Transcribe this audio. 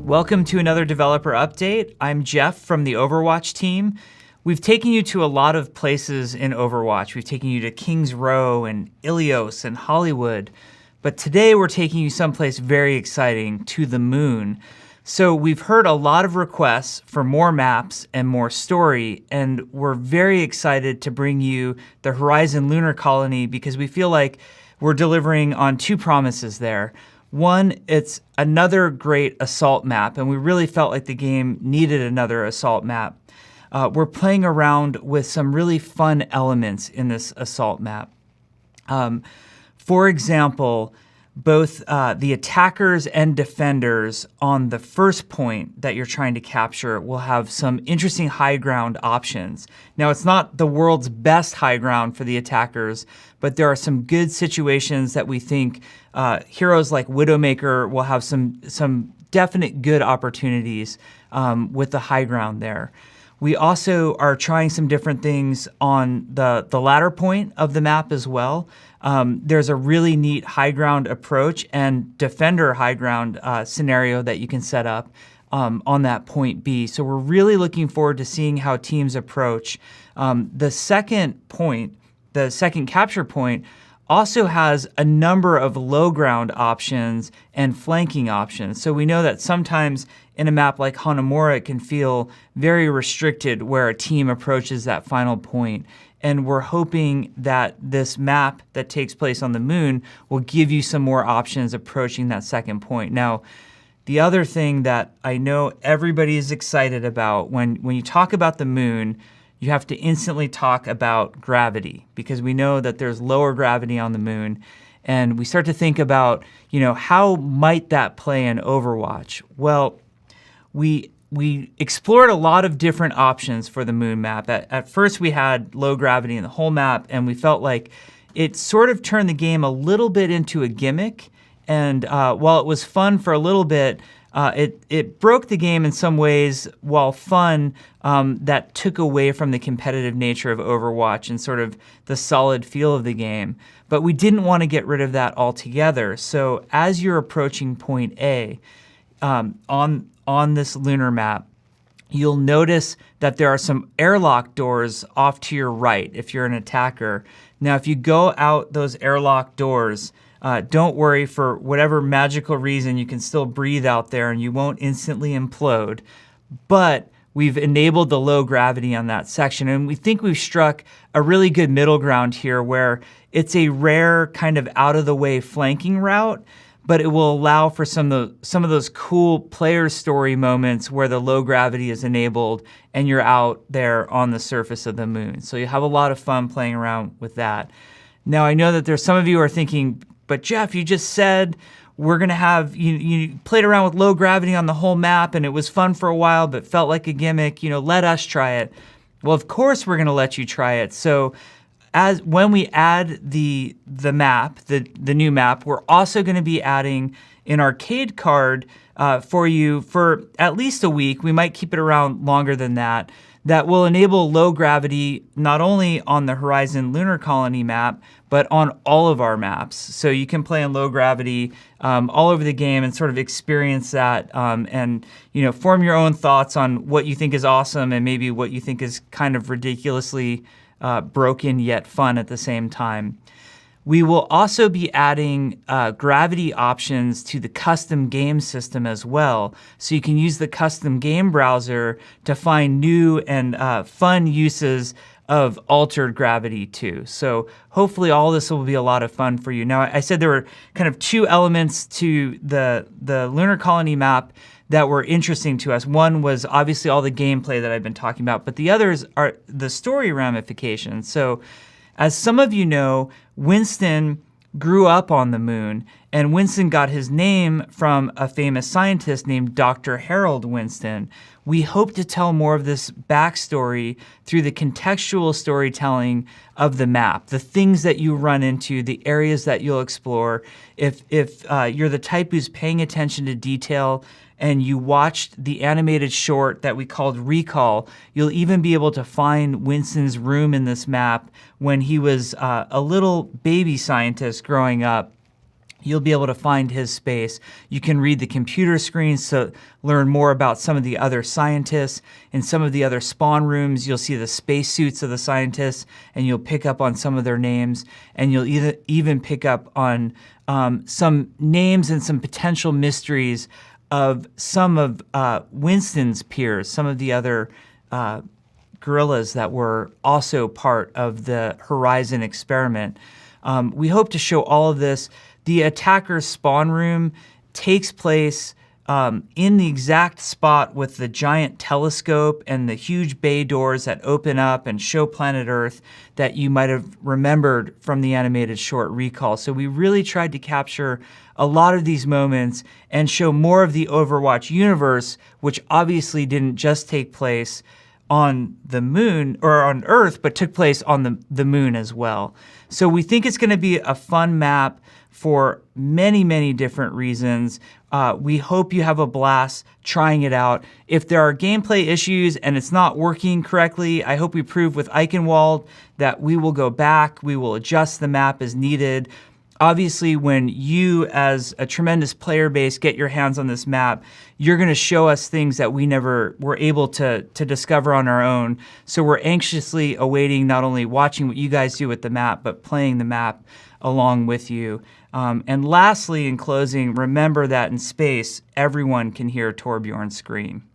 Welcome to another developer update. I'm Jeff from the Overwatch team. We've taken you to a lot of places in Overwatch. We've taken you to Kings Row and Ilios and Hollywood. But today we're taking you someplace very exciting, to the moon. So we've heard a lot of requests for more maps and more story, and we're very excited to bring you the Horizon Lunar Colony because we feel like we're delivering on two promises there. One, it's another great assault map, and we really felt like the game needed another assault map. We're playing around with some really fun elements in this assault map. For example, both the attackers and defenders on the first point that you're trying to capture will have some interesting high ground options. Now, it's not the world's best high ground for the attackers, but there are some good situations that we think heroes like Widowmaker will have some definite good opportunities with the high ground there. We also are trying some different things on the latter point of the map as well. There's a really neat high ground approach and defender high ground scenario that you can set up on that point B. So we're really looking forward to seeing how teams approach. The second point, the second capture point, also has a number of low ground options and flanking options. So we know that sometimes in a map like Hanamura, it can feel very restricted where a team approaches that final point. And we're hoping that this map that takes place on the moon will give you some more options approaching that second point. Now, the other thing that I know everybody is excited about when you talk about the moon, you have to instantly talk about gravity because we know that there's lower gravity on the moon. And we start to think about, how might that play in Overwatch? Well, we explored a lot of different options for the moon map. At first, we had low gravity in the whole map, and we felt like it sort of turned the game a little bit into a gimmick. And while it was fun for a little bit, it broke the game in some ways. While fun, that took away from the competitive nature of Overwatch and sort of the solid feel of the game. But we didn't want to get rid of that altogether. So as you're approaching point A, on this lunar map, you'll notice that there are some airlock doors off to your right if you're an attacker. Now, if you go out those airlock doors, don't worry, for whatever magical reason, you can still breathe out there and you won't instantly implode. But we've enabled the low gravity on that section, and we think we've struck a really good middle ground here where it's a rare kind of out-of-the-way flanking route, but it will allow for some of those cool player story moments where the low gravity is enabled and you're out there on the surface of the moon. So you have a lot of fun playing around with that. Now, I know that there's some of you who are thinking, but Jeff, you just said we're going to have, you played around with low gravity on the whole map and it was fun for a while, but felt like a gimmick. Let us try it. Well, of course we're going to let you try it. So when we add the map, the new map, we're also going to be adding an arcade card for you for at least a week. We might keep it around longer than that. That will enable low gravity not only on the Horizon Lunar Colony map, but on all of our maps. So you can play in low gravity all over the game and sort of experience that and form your own thoughts on what you think is awesome and maybe what you think is kind of ridiculously broken yet fun at the same time. We will also be adding gravity options to the custom game system as well. So you can use the custom game browser to find new and fun uses of altered gravity too. So hopefully all this will be a lot of fun for you. Now, I said there were kind of two elements to the Lunar Colony map that were interesting to us. One was obviously all the gameplay that I've been talking about, but the others are the story ramifications. So as some of you know, Winston grew up on the moon, and Winston got his name from a famous scientist named Dr. Harold Winston. We hope to tell more of this backstory through the contextual storytelling of the map, the things that you run into, the areas that you'll explore. If you're the type who's paying attention to detail and you watched the animated short that we called Recall, you'll even be able to find Winston's room in this map when he was a little baby scientist growing up. you'll be able to find his space. You can read the computer screens to learn more about some of the other scientists. In some of the other spawn rooms, you'll see the spacesuits of the scientists, and you'll pick up on some of their names, and you'll even pick up on some names and some potential mysteries of some of Winston's peers, some of the other gorillas that were also part of the Horizon experiment. We hope to show all of this. The attacker's spawn room takes place in the exact spot with the giant telescope and the huge bay doors that open up and show planet Earth that you might have remembered from the animated short Recall. So we really tried to capture a lot of these moments and show more of the Overwatch universe, which obviously didn't just take place on the moon or on Earth, but took place on the moon as well. So we think it's going to be a fun map for many, many different reasons. We hope you have a blast trying it out. If there are gameplay issues and it's not working correctly, I hope we prove with Eichenwald that we will go back, we will adjust the map as needed. Obviously, when you, as a tremendous player base, get your hands on this map, you're going to show us things that we never were able to discover on our own. So we're anxiously awaiting not only watching what you guys do with the map, but playing the map along with you. And lastly, in closing, remember that in space, everyone can hear Torbjörn scream.